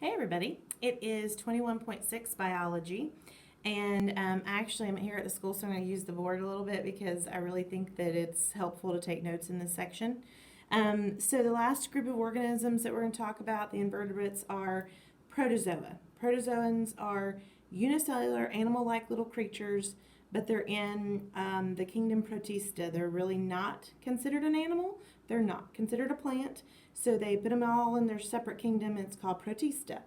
Hey everybody, it is 21.6 biology, and actually I'm here at the school, so I'm going to use the board a little bit because I really think that it's helpful to take notes in this section. So the last group of organisms that we're going to talk about, the invertebrates, are protozoa. Protozoans are unicellular animal-like little creatures, but they're in the kingdom Protista. They're really not considered an animal. They're not considered a plant. So they put them all in their separate kingdom, and it's called Protista.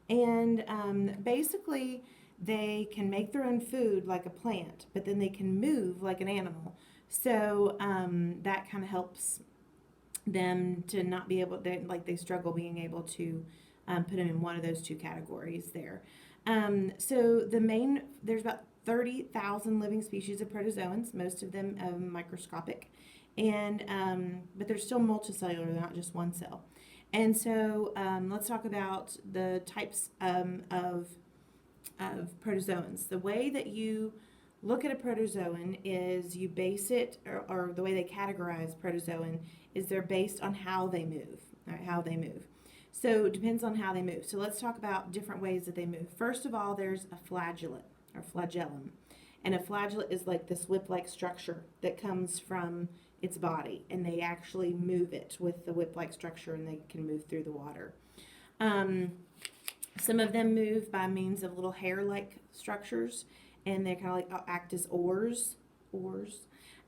And basically, they can make their own food like a plant, but then they can move like an animal. So that kind of helps them to not be able, they struggle being able to put them in one of those two categories there. There's about 30,000 living species of protozoans, most of them microscopic, and but they're still multicellular, they're not just one cell. And so let's talk about the types of protozoans. The way that you look at a protozoan is you base it, or the way they categorize protozoan is they're based on how they move, right? How they move. So it depends on how they move. So let's talk about different ways that they move. First of all, there's a flagellate or flagellum. And a flagellate is like this whip-like structure that comes from its body, and they actually move it with the whip-like structure, and they can move through the water. Some of them move by means of little hair-like structures, and they kind of like act as oars,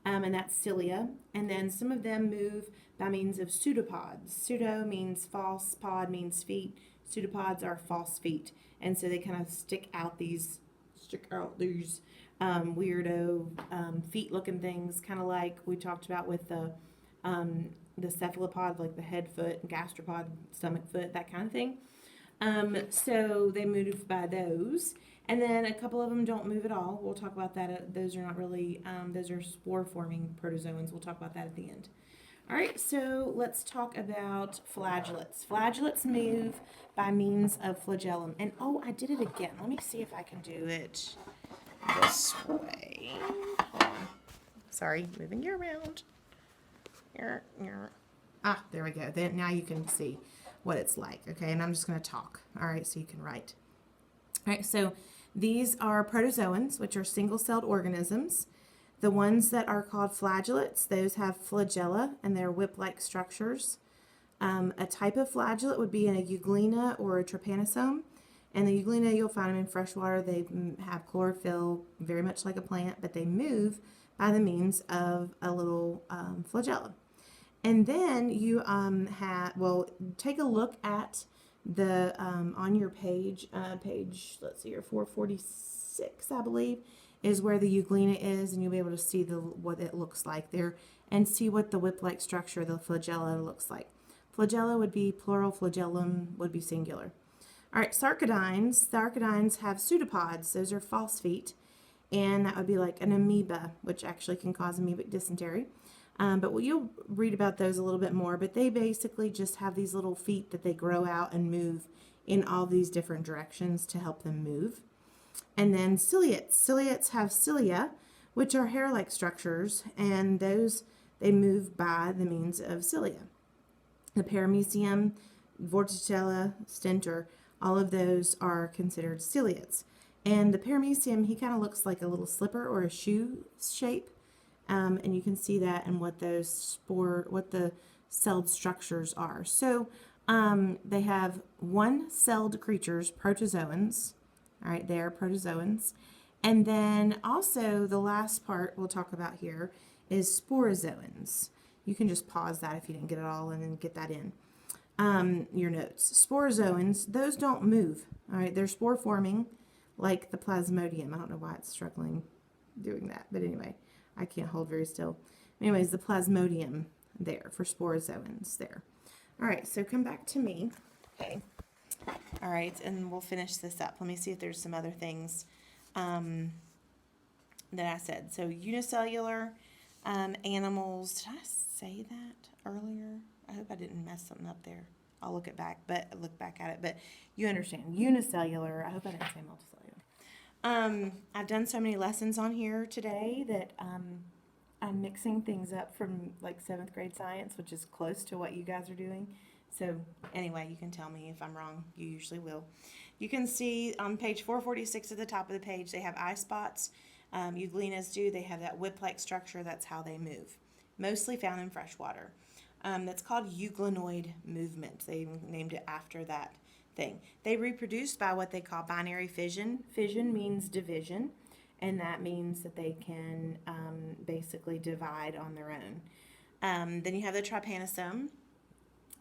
and that's cilia. And then some of them move by means of pseudopods. Pseudo means false, pod means feet. Pseudopods are false feet, and so they kind of stick out these weirdo feet-looking things, kind of like we talked about with the cephalopod, like the head foot, gastropod, stomach foot, that kind of thing. So they move by those. And then a couple of them don't move at all. We'll talk about that. Those are not really, those are spore-forming protozoans. We'll talk about that at the end. All right, so let's talk about flagellates. Flagellates move by means of flagellum. And oh, I did it again. Let me see if I can do it this way. Hold on. Sorry, moving you around. Ah, there we go. Then now you can see what it's like, okay? And I'm just going to talk, all right, so you can write. All right, so these are protozoans, which are single-celled organisms. The ones that are called flagellates, those have flagella, and they're whip-like structures. A type of flagellate would be a euglena or a trypanosome. And the euglena, you'll find them in freshwater. They have chlorophyll, very much like a plant, but they move by the means of a little flagella. And then you take a look at the on your page, let's see here, 446, I believe, is where the euglena is, and you'll be able to see what it looks like there, and see what the whip-like structure, the flagella, looks like. Flagella would be plural, flagellum would be singular. All right, sarcodines. Sarcodines have pseudopods. Those are false feet, and that would be like an amoeba, which actually can cause amoebic dysentery. But you'll read about those a little bit more, but they basically just have these little feet that they grow out and move in all these different directions to help them move. And then ciliates. Ciliates have cilia, which are hair-like structures, and those, they move by the means of cilia. The paramecium, vorticella, stentor, all of those are considered ciliates. And the paramecium, he kind of looks like a little slipper or a shoe shape. And you can see that in what the celled structures are. So they have one-celled creatures, protozoans. All right, they are protozoans. And then also the last part we'll talk about here is sporozoans. You can just pause that if you didn't get it all and then get that in your notes. Sporozoans, those don't move. All right, they're spore forming like the plasmodium. I don't know why it's struggling doing that, but anyway. I can't hold very still. Anyways, the plasmodium there for sporozoans there. All right, so come back to me. Okay. All right, and we'll finish this up. Let me see if there's some other things that I said. So unicellular animals. Did I say that earlier? I hope I didn't mess something up there. I'll look back at it. But you understand. Unicellular. I hope I didn't say multicellular. I've done so many lessons on here today that I'm mixing things up from like 7th grade science, which is close to what you guys are doing. So anyway, you can tell me if I'm wrong. You usually will. You can see on page 446 at the top of the page, they have eye spots. Euglenias do. They have that whip-like structure. That's how they move. Mostly found in freshwater. That's called euglenoid movement. They named it after that thing. They reproduce by what they call binary fission. Fission means division, and that means that they can basically divide on their own. Then you have the trypanosome.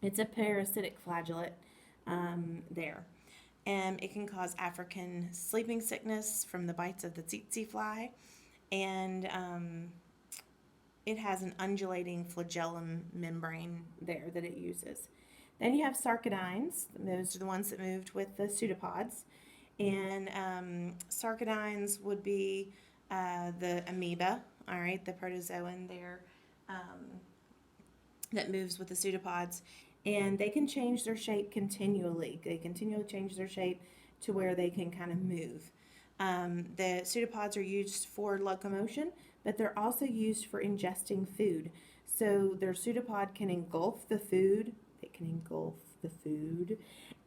It's a parasitic flagellate there. And it can cause African sleeping sickness from the bites of the tsetse fly. And it has an undulating flagellum membrane there that it uses. Then you have sarcodines. Those are the ones that moved with the pseudopods. And sarcodines would be the amoeba, all right, the protozoan there that moves with the pseudopods. And they can change their shape continually. They continually change their shape to where they can kind of move. The pseudopods are used for locomotion, but they're also used for ingesting food. So their pseudopod can engulf the food. It can engulf the food,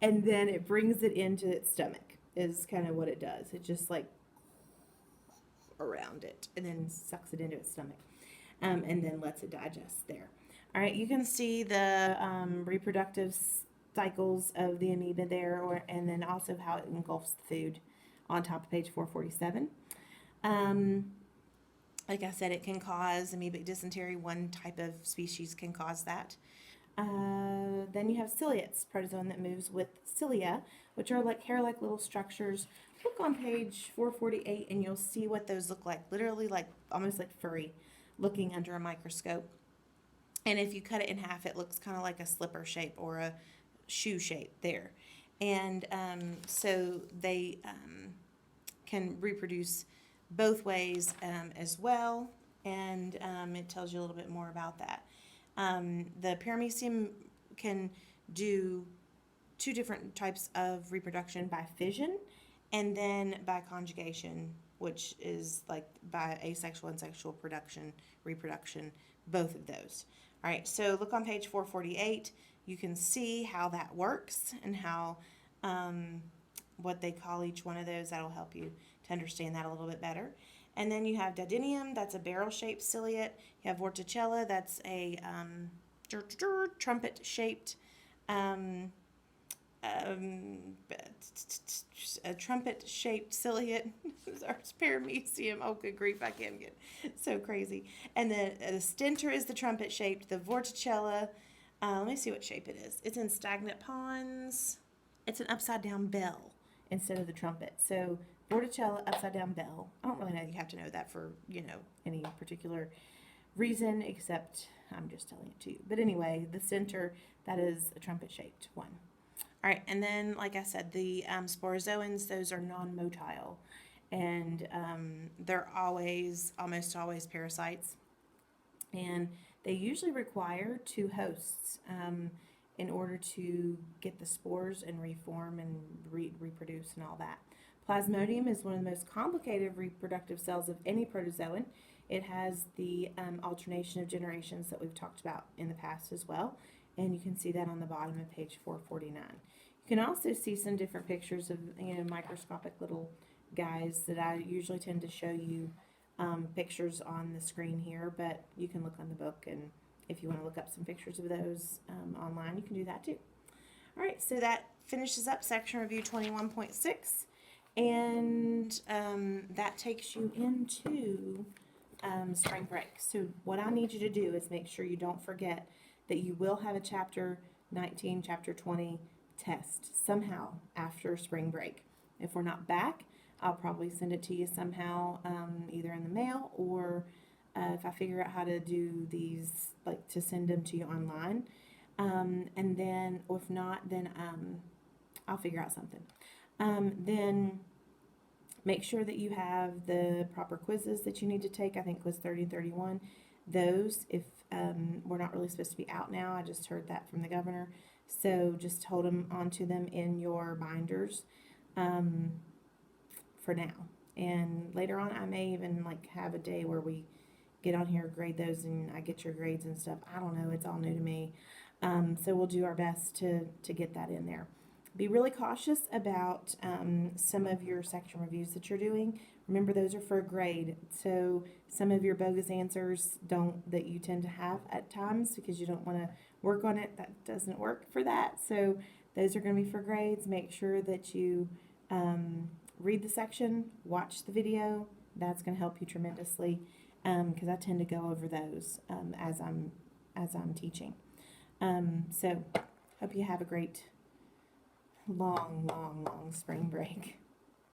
and then it brings it into its stomach, is kind of what it does. It just like around it and then sucks it into its stomach, and then lets it digest there. All right, you can see the reproductive cycles of the amoeba there, and then also how it engulfs the food on top of page 447. Like I said, it can cause amoebic dysentery. One type of species can cause that. Then you have ciliates, protozoan that moves with cilia, which are like hair-like little structures. Look on page 448 and you'll see what those look like. Literally like almost like furry looking under a microscope. And if you cut it in half, it looks kind of like a slipper shape or a shoe shape there. And so they can reproduce both ways as well. And it tells you a little bit more about that. The paramecium can do two different types of reproduction by fission and then by conjugation, which is like by asexual and sexual reproduction, both of those. All right, so look on page 448. You can see how that works and how what they call each one of those. That'll help you to understand that a little bit better. And then you have Didinium, that's a barrel-shaped ciliate. You have Vorticella, that's a trumpet-shaped ciliate. Our paramecium. Oh, good grief! I can't get so crazy. And the stentor is the trumpet-shaped. The Vorticella. Let me see what shape it is. It's in stagnant ponds. It's an upside-down bell instead of the trumpet. So Vorticella, upside-down bell. I don't really know. You have to know that for any particular reason, except I'm just telling it to you. But anyway, the center, that is a trumpet-shaped one. All right, and then, like I said, the sporozoans, those are non-motile, and they're almost always parasites, and they usually require two hosts in order to get the spores and reform and reproduce and all that. Plasmodium is one of the most complicated reproductive cells of any protozoan. It has the alternation of generations that we've talked about in the past as well, and you can see that on the bottom of page 449. You can also see some different pictures of microscopic little guys that I usually tend to show you pictures on the screen here, but you can look on the book, and if you want to look up some pictures of those online, you can do that too. All right, so that finishes up section review 21.6, and that takes you into spring break. So what I need you to do is make sure you don't forget that you will have a chapter 19, chapter 20 test somehow after spring break. If we're not back, I'll probably send it to you somehow, either in the mail or if I figure out how to do these, like to send them to you online. And then, or if not, then I'll figure out something. Then make sure that you have the proper quizzes that you need to take. I think quiz 30 and 31. Those, if we're not really supposed to be out now, I just heard that from the governor. So just hold them onto them in your binders for now. And later on, I may even have a day where we get on here, grade those, and I get your grades and stuff. I don't know. It's all new to me. So we'll do our best to get that in there. Be really cautious about some of your section reviews that you're doing. Remember, those are for a grade. So some of your bogus answers that you tend to have at times because you don't want to work on it. That doesn't work for that. So those are going to be for grades. Make sure that you read the section, watch the video. That's going to help you tremendously because I tend to go over those as I'm teaching. So hope you have a great long spring break.